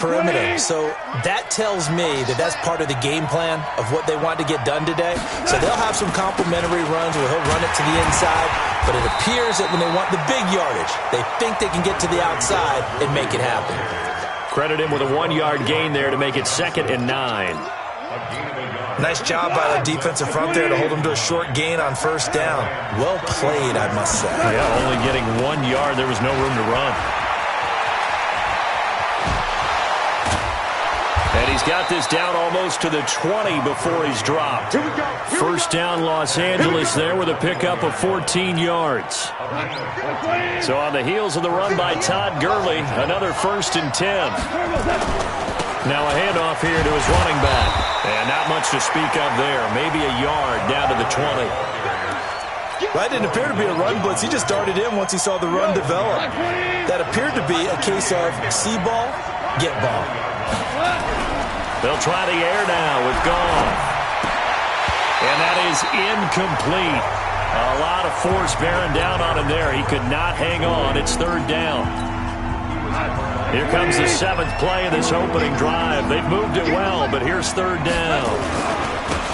perimeter. So that tells me that that's part of the game plan of what they want to get done today. So they'll have some complementary runs where he'll run it to the inside, but it appears that when they want the big yardage, they think they can get to the outside and make it happen. Credit him with a 1-yard gain there to make it 2nd and 9. Nice job by the defensive front there to hold him to a short gain on 1st down. Well played, I must say. Yeah, only getting 1 yard. There was no room to run. And he's got this down almost to the 20 before he's dropped. 1st down, Los Angeles there with a pickup of 14 yards. So on the heels of the run by Todd Gurley, another 1st and 10. Now a handoff here to his running back. And not much to speak of there. Maybe a yard down to the 20. That didn't appear to be a run blitz. He just darted in once he saw the run develop. That appeared to be a case of see ball, get ball. They'll try the air now with Goff. And that is incomplete. A lot of force bearing down on him there. He could not hang on. It's 3rd down. Here comes the 7th play of this opening drive. They've moved it well, but here's 3rd down.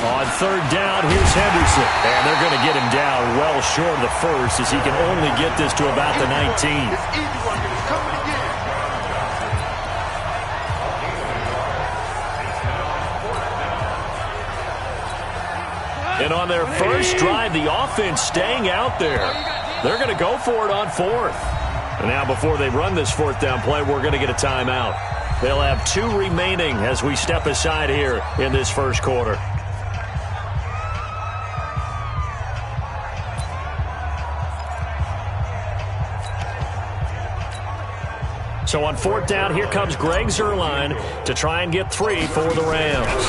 On 3rd down, here's Henderson. And they're going to get him down well short of the 1st as he can only get this to about the 19. And on their first drive, the offense staying out there. They're going to go for it on 4th. And now before they run this 4th down play, we're going to get a timeout. They'll have 2 remaining as we step aside here in this 1st quarter. So on 4th down, here comes Greg Zuerlein to try and get 3 for the Rams.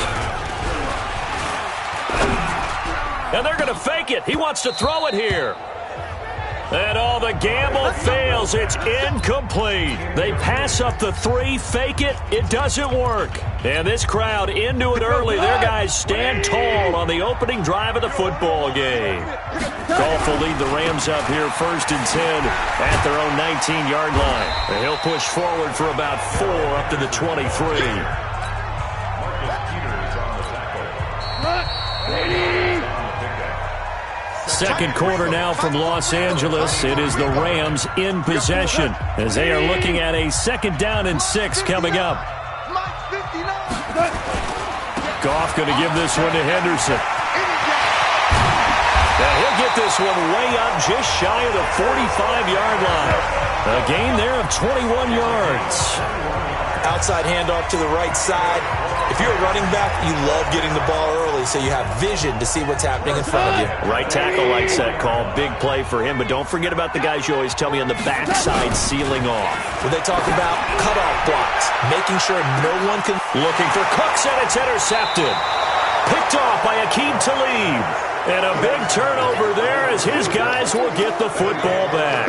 And they're going to fake it. He wants to throw it here. And all the gamble fails. It's incomplete. They pass up the 3, fake it. It doesn't work. And this crowd into it early. Their guys stand tall on the opening drive of the football game. Goff will lead the Rams up here 1st and 10 at their own 19-yard line. And he'll push forward for about 4 up to the 23. Second quarter now from Los Angeles. It is the Rams in possession as they are looking at a 2nd down and 6 coming up. Goff going to give this one to Henderson. And he'll get this one way up just shy of the 45-yard line. A gain there of 21 yards. Outside handoff to the right side. If you're a running back, you love getting the ball early so you have vision to see what's happening in front of you. Right tackle likes that call. Big play for him, but don't forget about the guys you always tell me on the backside sealing off. When they talk about cutoff blocks, making sure no one can... Looking for Cooks, and it's intercepted. Picked off by Akeem Talib. And a big turnover there as his guys will get the football back.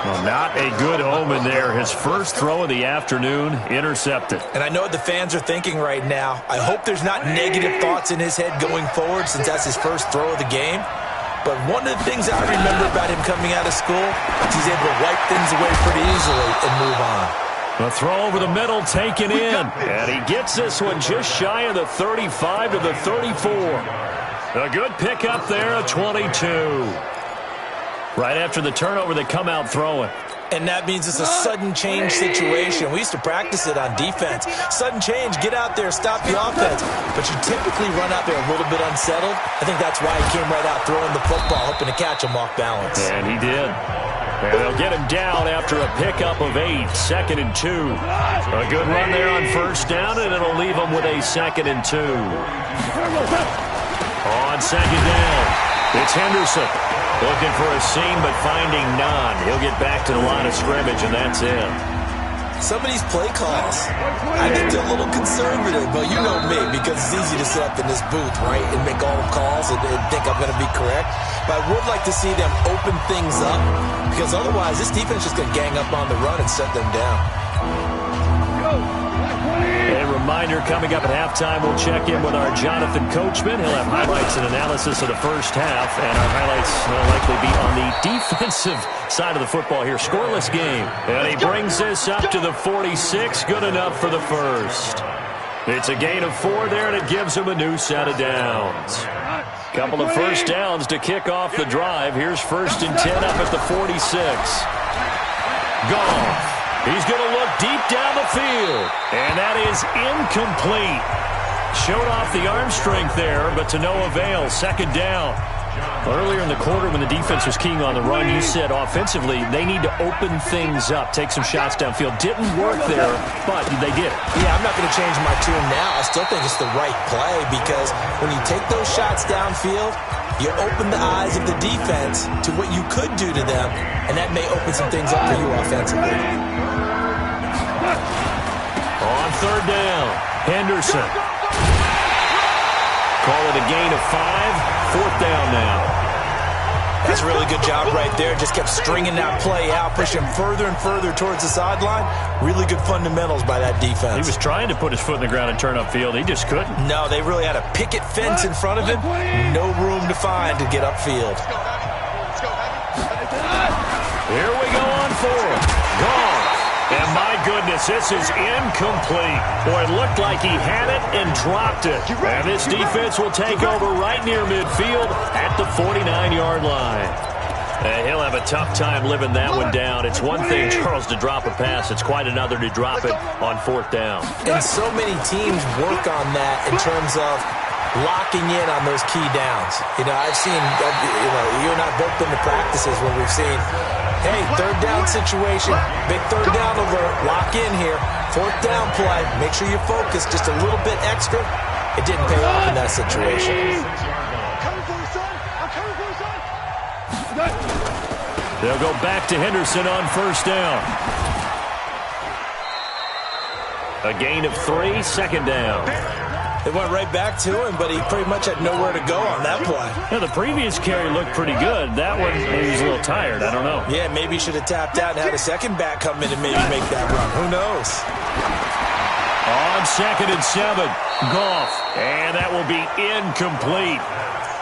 Well, not a good omen there. His first throw of the afternoon, intercepted. And I know what the fans are thinking right now. I hope there's not negative thoughts in his head going forward since that's his first throw of the game. But one of the things I remember about him coming out of school, he's able to wipe things away pretty easily and move on. The throw over the middle taken in. And he gets this one just shy of the 35 to the 34. A good pickup there, a 22. Right after the turnover, they come out throwing. And that means it's a sudden change situation. We used to practice it on defense. Sudden change, get out there, stop the offense. But you typically run out there a little bit unsettled. I think that's why he came right out throwing the football, hoping to catch him off balance. And he did. And they'll get him down after a pickup of 8, 2nd and 2. A good run there on 1st down, and it'll leave him with a 2nd and 2. On 2nd down, it's Henderson. Looking for a seam, but finding none. He'll get back to the line of scrimmage, and that's it. Some of these play calls, I get a little conservative, but you know me, because it's easy to sit up in this booth, right, and make all the calls and think I'm going to be correct. But I would like to see them open things up, because otherwise this defense is just going to gang up on the run and shut them down. A reminder reminder, coming up at halftime, we'll check in with our Jonathan Coachman. He'll have highlights and analysis of the first half, and our highlights will likely be on the defensive side of the football here. Scoreless game. And he brings this up to the 46. Good enough for the first. It's a gain of 4 there, and it gives him a new set of downs. Couple of first downs to kick off the drive. Here's 1st and 10 up at the 46. Goff. He's going to look deep down the field. And that is incomplete. Showed off the arm strength there, but to no avail. 2nd down. Earlier in the quarter when the defense was keying on the run, you said offensively they need to open things up, take some shots downfield. Didn't work there, but they did it. Yeah, I'm not going to change my tune now. I still think it's the right play because when you take those shots downfield, you open the eyes of the defense to what you could do to them, and that may open some things up for you offensively. On 3rd down, Henderson. Call it a gain of 5. 4th down now. That's a really good job right there. Just kept stringing that play out, pushing further and further towards the sideline. Really good fundamentals by that defense. He was trying to put his foot in the ground and turn upfield. He just couldn't. No, they really had a picket fence in front of him. No room to find to get upfield. Here we go on 4th. Gone. And my goodness, this is incomplete. Boy, it looked like he had it and dropped it. And this defense will take over right near midfield at the 49-yard line. And he'll have a tough time living that one down. It's one thing, Charles, to drop a pass. It's quite another to drop it on 4th down. And so many teams work on that in terms of locking in on those key downs. You know, I've seen, you and I both been to practices where we've seen, hey, 3rd down situation, big 3rd down alert, lock in here. 4th down play, make sure you focus just a little bit extra. It didn't pay off in that situation. They'll go back to Henderson on 1st down. A gain of 3, 2nd down. They went right back to him, but he pretty much had nowhere to go on that play. Yeah, the previous carry looked pretty good. That one, he was a little tired. I don't know. Yeah, maybe he should have tapped out and had a second back come in and maybe make that run. Who knows? On 2nd and 7, Goff. And that will be incomplete.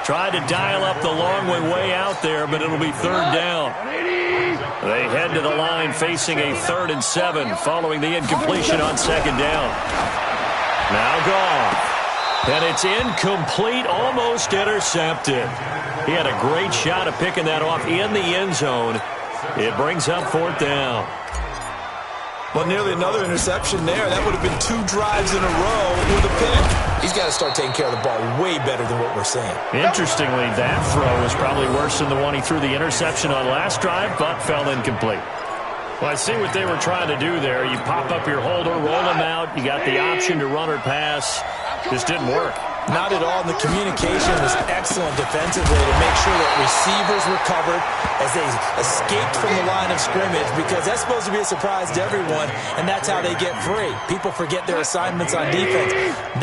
Tried to dial up the long way out there, but it'll be 3rd down. They head to the line facing a 3rd and 7 following the incompletion on 2nd down. Now Goff. And it's incomplete, almost intercepted. He had a great shot at picking that off in the end zone. It brings up 4th down. Well, nearly another interception there. That would have been 2 drives in a row with a pick. He's got to start taking care of the ball way better than what we're seeing. Interestingly, that throw was probably worse than the one he threw the interception on last drive, but fell incomplete. Well, I see what they were trying to do there. You pop up your holder, roll them out. You got the option to run or pass. Just didn't work. Not at all. And the communication was excellent defensively to make sure that receivers were covered as they escaped from the line of scrimmage, because that's supposed to be a surprise to everyone, and that's how they get free. People forget their assignments on defense.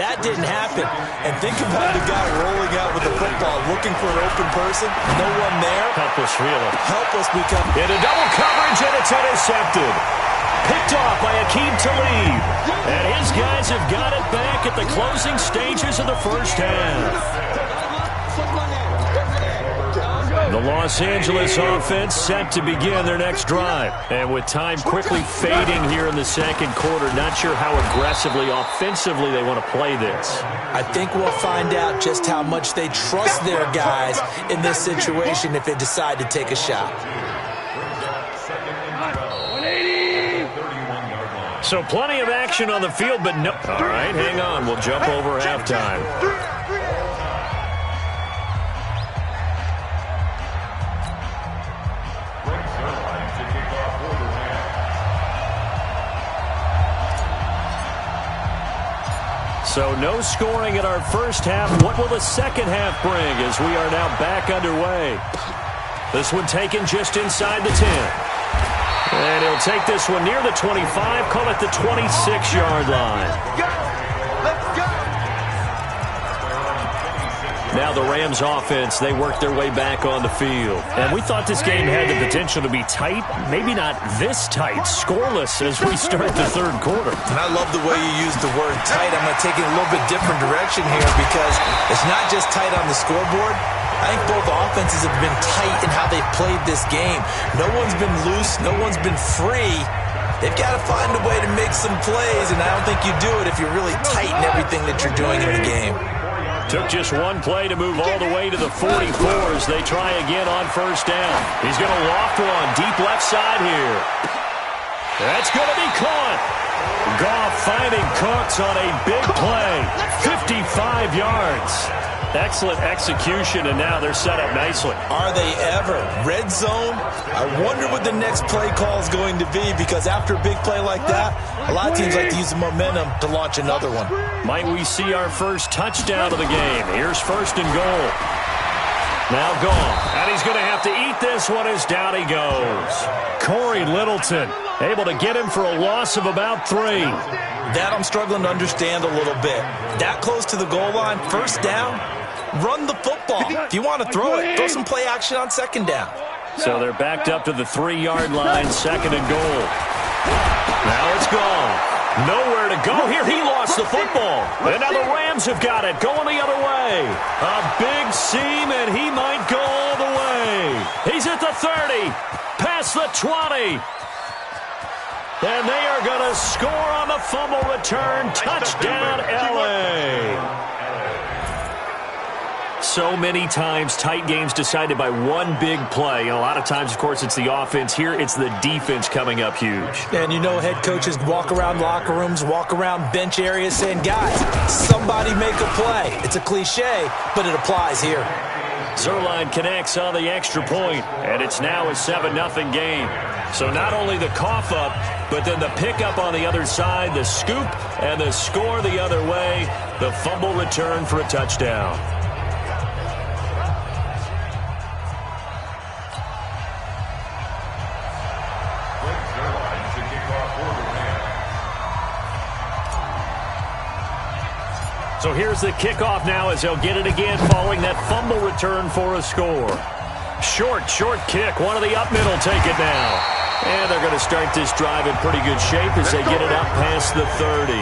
That didn't happen. And think about the guy rolling out with the football, looking for an open person, no one there. Helpless, really. Helpless become... Into double coverage, and it's intercepted. Picked off by Akeem Talib. And his guys have got it back at the closing stages of the first half. The Los Angeles offense set to begin their next drive. And with time quickly fading here in the second quarter, not sure how aggressively, offensively they want to play this. I think we'll find out just how much they trust their guys in this situation if they decide to take a shot. So plenty of action on the field, but no. All right, hang on. We'll jump over halftime. So no scoring in our first half. What will the second half bring as we are now back underway? This one taken just inside the 10. And he'll take this one near the 25, call it the 26-yard line. Now the Rams offense, they work their way back on the field. And we thought this game had the potential to be tight, maybe not this tight, scoreless as we start the third quarter. And I love the way you use the word tight. I'm going to take it a little bit different direction here because it's not just tight on the scoreboard. I think both offenses have been tight in how they've played this game. No one's been loose. No one's been free. They've got to find a way to make some plays, and I don't think you do it if you're really tight in everything that you're doing in the game. Took just one play to move all the way to the 44 as they try again on first down. He's going to loft one deep left side here. That's going to be caught. Goff finding Cooks on a big play. 55 yards. Excellent execution, and now they're set up nicely. Are they ever? Red zone? I wonder what the next play call is going to be, because after a big play like that, a lot of teams like to use the momentum to launch another one. Might we see our first touchdown of the game? Here's first and goal. Now Goff, and he's going to have to eat this one as down he goes. Corey Littleton able to get him for a loss of about 3. That I'm struggling to understand a little bit. That close to the goal line, first down, run the football. If you want to throw it, throw some play action on second down. So they're backed up to the 3-yard line, second and goal. Now it's gone. Nowhere to go here. He lost the football. And now the Rams have got it, going the other way. A big seam, and he might go all the way. He's at the 30, past the 20. And they are going to score on the fumble return. Touchdown, L.A. So many times, tight games decided by one big play. And a lot of times, of course, it's the offense. Here, it's the defense coming up huge. And you know head coaches walk around locker rooms, walk around bench areas saying, guys, somebody make a play. It's a cliche, but it applies here. Zerline connects on the extra point, and it's now a 7-0 game. So not only the cough up, but then the pickup on the other side, the scoop, and the score the other way, the fumble return for a touchdown. So here's the kickoff now as they'll get it again following that fumble return for a score. Short kick. One of the up middle take it now. And they're going to start this drive in pretty good shape as they get it up past the 30.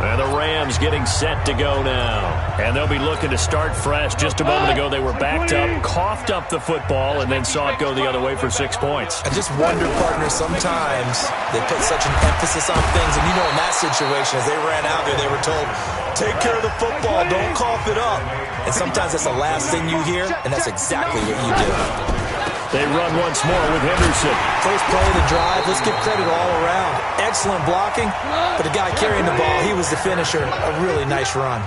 And the Rams getting set to go now. And they'll be looking to start fresh. Just a moment ago, they were backed up, coughed up the football, and then saw it go the other way for 6 points. I just wonder, partner, sometimes they put such an emphasis on things. And you know, in that situation, as they ran out there, they were told, take care of the football, don't cough it up. And sometimes that's the last thing you hear, and that's exactly what you do. They run once more with Henderson. First play of the drive, let's give credit all around. Excellent blocking, but the guy carrying the ball, he was the finisher. A really nice run.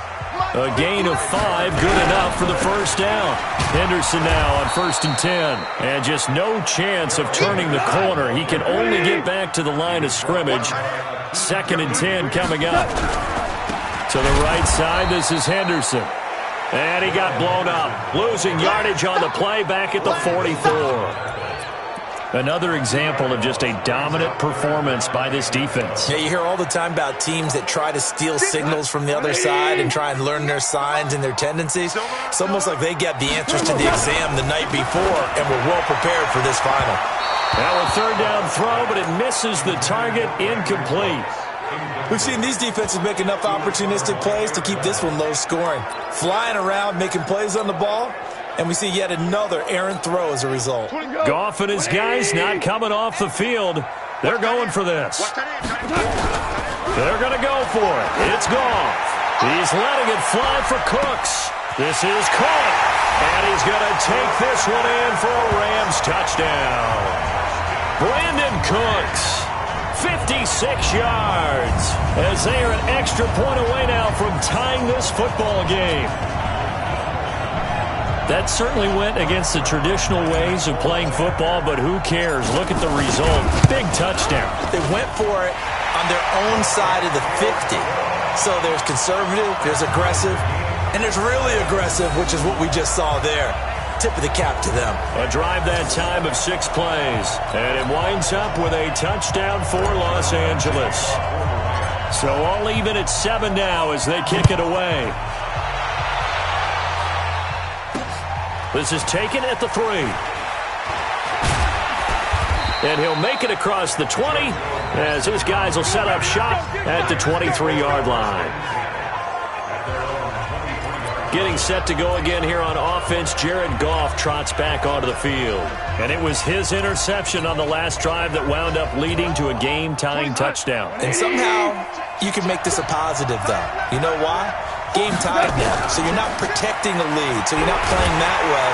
A gain of 5, good enough for the first down. Henderson now on 1st and 10. And just no chance of turning the corner. He can only get back to the line of scrimmage. 2nd and 10 coming up. To the right side, this is Henderson. And he got blown up. Losing yardage on the play back at the 44. Another example of just a dominant performance by this defense. Yeah, you hear all the time about teams that try to steal signals from the other side and try and learn their signs and their tendencies. It's almost like they get the answers to the exam the night before and were well prepared for this final. Now a 3rd down throw, but it misses the target, incomplete. We've seen these defenses make enough opportunistic plays to keep this one low scoring. Flying around, making plays on the ball, and we see yet another errant throw as a result. Goff and his guys not coming off the field. They're going for this. They're going to go for it. It's Goff. He's letting it fly for Cooks. This is caught. And he's going to take this one in for a Rams touchdown. Brandon Cooks. 56 yards as they are an extra point away now from tying this football game. That certainly went against the traditional ways of playing football, but who cares? Look at the result. Big touchdown. They went for it on their own side of the 50. So there's conservative, there's aggressive, and there's really aggressive, which is what we just saw there. Tip of the cap to them. A drive that time of 6 plays. And it winds up with a touchdown for Los Angeles. So all even at 7 now as they kick it away. This is taken at the 3. And he'll make it across the 20 as his guys will set up shop at the 23-yard line. Getting set to go again here on offense, Jared Goff trots back onto the field. And it was his interception on the last drive that wound up leading to a game-tying touchdown. And somehow you can make this a positive, though. You know why? Game tied now, so you're not protecting the lead, so you're not playing that way.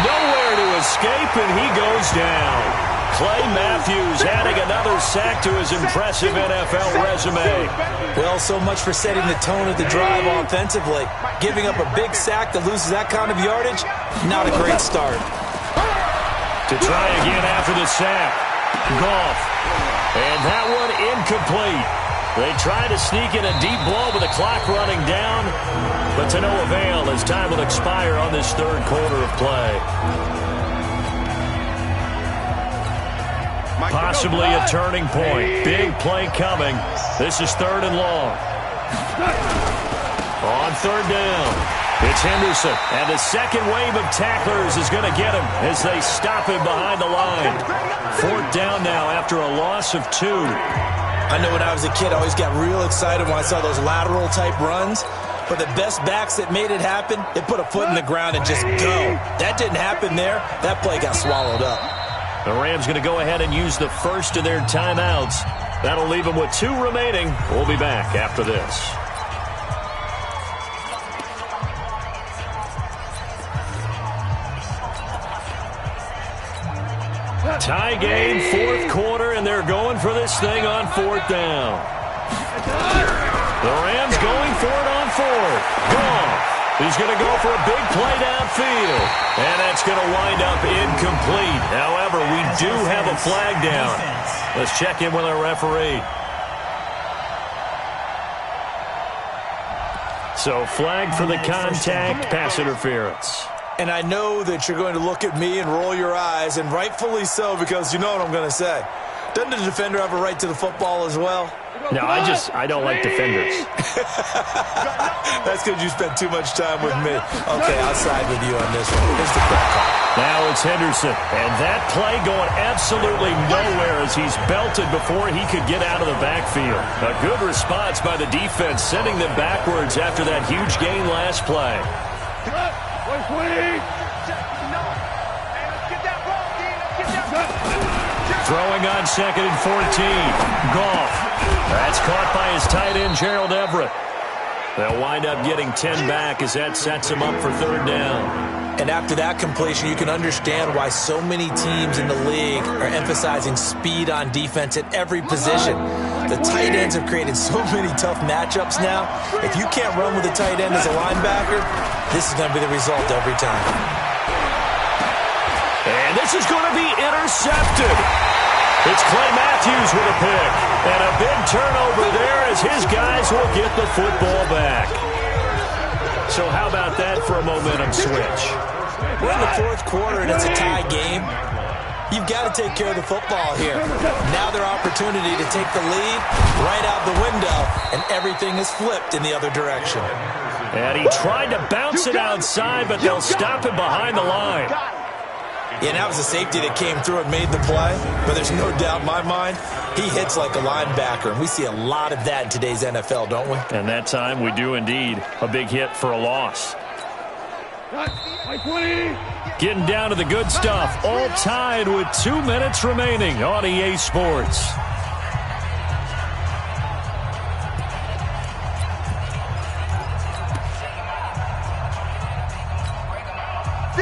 Nowhere to escape, and he goes down. Clay Matthews adding another sack to his impressive NFL resume. Well, so much for setting the tone of the drive offensively. Giving up a big sack that loses that kind of yardage, not a great start. To try again after the sack. Goff. And that one incomplete. They try to sneak in a deep blow with the clock running down, but to no avail as time will expire on this third quarter of play. Possibly a turning point. Big play coming. This is 3rd and long. On 3rd down, it's Henderson. And the second wave of tacklers is going to get him as they stop him behind the line. 4th down now after a loss of 2. I know when I was a kid, I always got real excited when I saw those lateral-type runs. But the best backs that made it happen, they put a foot in the ground and just go. That didn't happen there. That play got swallowed up. The Rams going to go ahead and use the first of their timeouts. That'll leave them with 2 remaining. We'll be back after this. Tie game, 4th quarter, and they're going for this thing on 4th down. The Rams going for it on 4th. Goff. He's going to go for a big play downfield. And that's going to wind up incomplete. However, we do have a flag down. Let's check in with our referee. So flag for the contact, pass interference. And I know that you're going to look at me and roll your eyes, and rightfully so, because you know what I'm going to say. Doesn't the defender have a right to the football as well? No, I don't like defenders. That's because you spent too much time with me. Okay, I'll side with you on this one. Here's the crack call. Now it's Henderson. And that play going absolutely nowhere as he's belted before he could get out of the backfield. A good response by the defense, sending them backwards after that huge gain last play. Throwing on 2nd and 14. Goff. That's caught by his tight end, Gerald Everett. They'll wind up getting 10 back as that sets him up for 3rd down. And after that completion, you can understand why so many teams in the league are emphasizing speed on defense at every position. The tight ends have created so many tough matchups now. If you can't run with a tight end as a linebacker, this is going to be the result every time. And this is going to be intercepted. It's Clay Matthews with a pick. And a big turnover there as his guys will get the football back. So how about that for a momentum switch? We're in the 4th quarter and it's a tie game. You've got to take care of the football here. Now their opportunity to take the lead right out the window, and everything is flipped in the other direction. And he tried to bounce it outside, but they'll stop him behind the line. Yeah, and that was a safety that came through and made the play. But there's no doubt in my mind, he hits like a linebacker. And we see a lot of that in today's NFL, don't we? And that time we do indeed. A big hit for a loss. Getting down to the good stuff. All tied with 2 minutes remaining on EA Sports.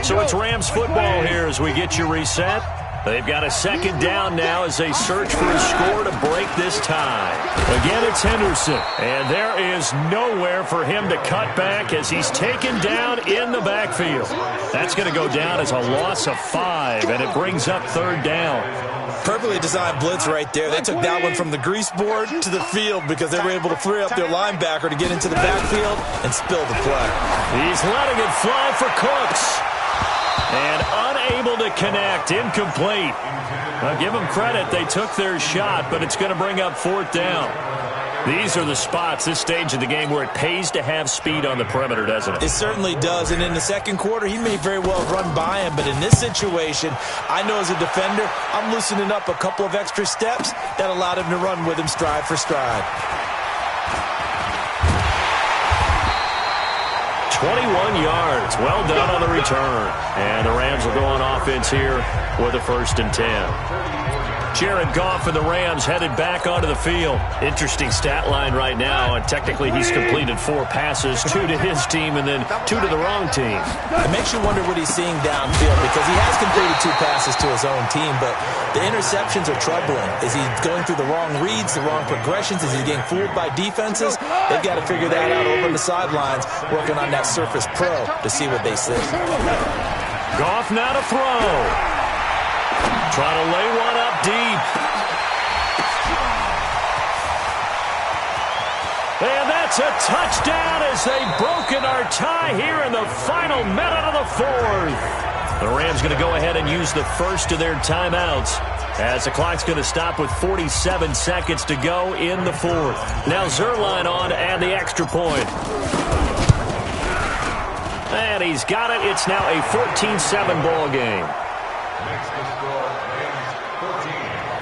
So it's Rams football here as we get you reset. They've got a 2nd down now as they search for a score to break this tie. Again, it's Henderson, and there is nowhere for him to cut back as he's taken down in the backfield. That's going to go down as a loss of 5, and it brings up 3rd down. Perfectly designed blitz right there. They took that one from the grease board to the field because they were able to free up their linebacker to get into the backfield and spill the play. He's letting it fly for Cooks. And unable to connect, incomplete. Now give them credit, they took their shot, but it's going to bring up 4th down. These are the spots, this stage of the game, where it pays to have speed on the perimeter, doesn't it? It certainly does, and in the second quarter, he may very well have run by him, but in this situation, I know as a defender, I'm loosening up a couple of extra steps that allowed him to run with him stride for stride. 21 yards. Well done on the return. And the Rams will go on offense here with a 1st and 10. Jared Goff and the Rams headed back onto the field. Interesting stat line right now. And technically, he's completed 4 passes, 2 to his team and then 2 to the wrong team. It makes you wonder what he's seeing downfield because he has completed 2 passes to his own team, but the interceptions are troubling. Is he going through the wrong reads, the wrong progressions? Is he getting fooled by defenses? They've got to figure that out over on the sidelines, working on that Surface Pro to see what they see. Goff now to throw. Trying to lay one up deep. And that's a touchdown as they've broken our tie here in the final minute of the 4th. The Rams going to go ahead and use the first of their timeouts as the clock's going to stop with 47 seconds to go in the 4th. Now Zerline on to add the extra point. And he's got it. It's now a 14-7 ball game.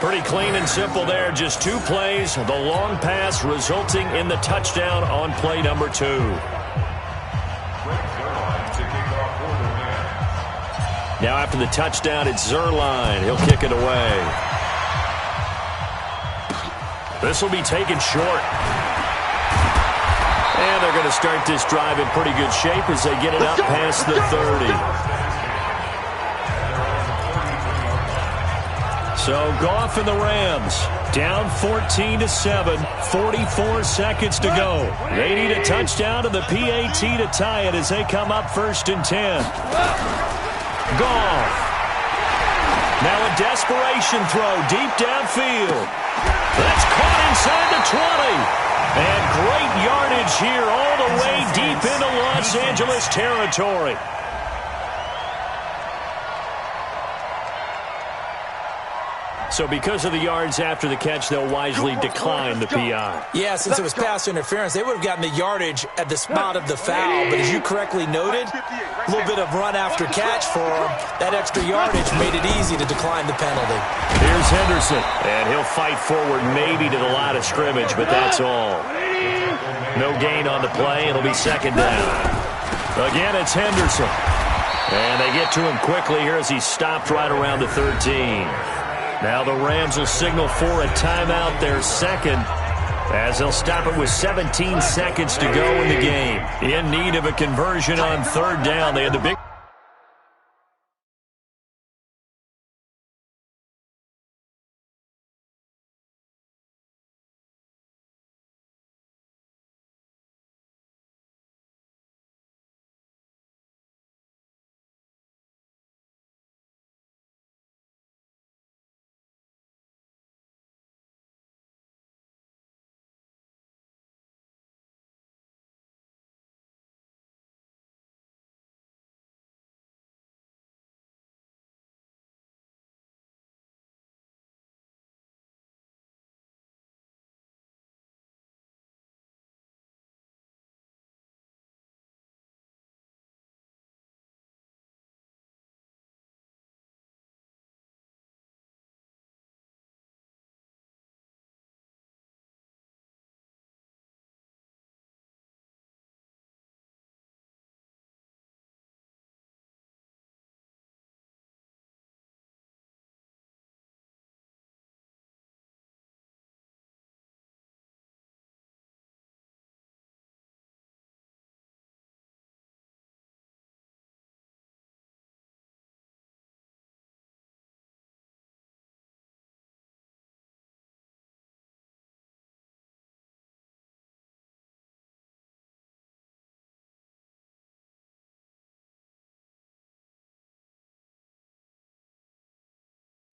Pretty clean and simple there. Just 2 plays. The long pass resulting in the touchdown on play number 2. Now after the touchdown, it's Zerline. He'll kick it away. This will be taken short. And they're going to start this drive in pretty good shape as they get it up past the 30. So Goff and the Rams down 14-7, 44 seconds to go. They need a touchdown to the PAT to tie it as they come up 1st and 10. Goff. Now a desperation throw deep downfield. That's caught inside the 20. And great yardage here all the way deep into Los Angeles territory. So because of the yards after the catch, they'll wisely decline the PI. Yeah, since it was pass interference, they would have gotten the yardage at the spot of the foul. But as you correctly noted, a little bit of run after catch for him. That extra yardage made it easy to decline the penalty. Here's Henderson, and he'll fight forward maybe to the line of scrimmage, but that's all. No gain on the play. It'll be 2nd down. Again, it's Henderson. And they get to him quickly here as he's stopped right around the 13. Now the Rams will signal for a timeout, their 2nd, as they'll stop it with 17 seconds to go in the game. In need of a conversion on 3rd down. They had the big...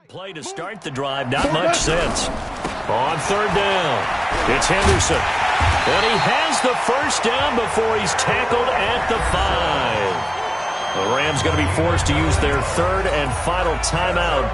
Play to start the drive, not much sense. On 3rd down, it's Henderson. And he has the 1st down before he's tackled at the 5. The Rams going to be forced to use their 3rd and final timeout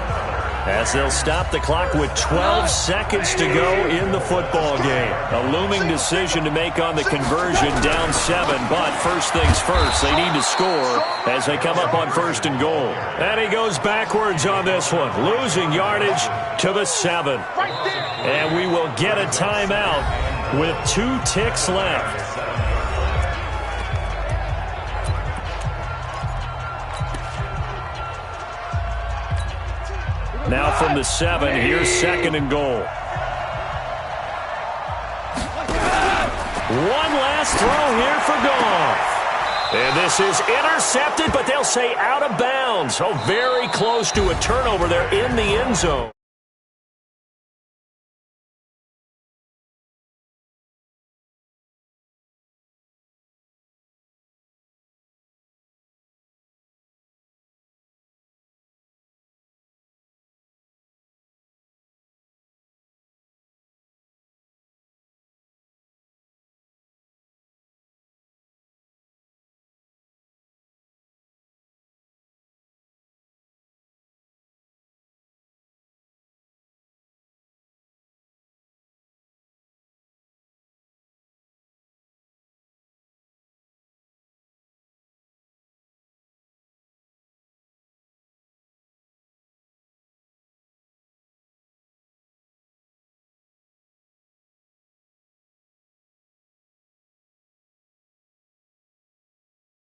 as they'll stop the clock with 12 seconds to go in the football game. A looming decision to make on the conversion, down 7, but first things first, they need to score as they come up on 1st and goal. And he goes backwards on this one, losing yardage to the 7. And we will get a timeout with 2 ticks left. Now from the 7, here's 2nd and goal. One last throw here for Goff. And this is intercepted, but they'll say out of bounds. So very close to a turnover there in the end zone.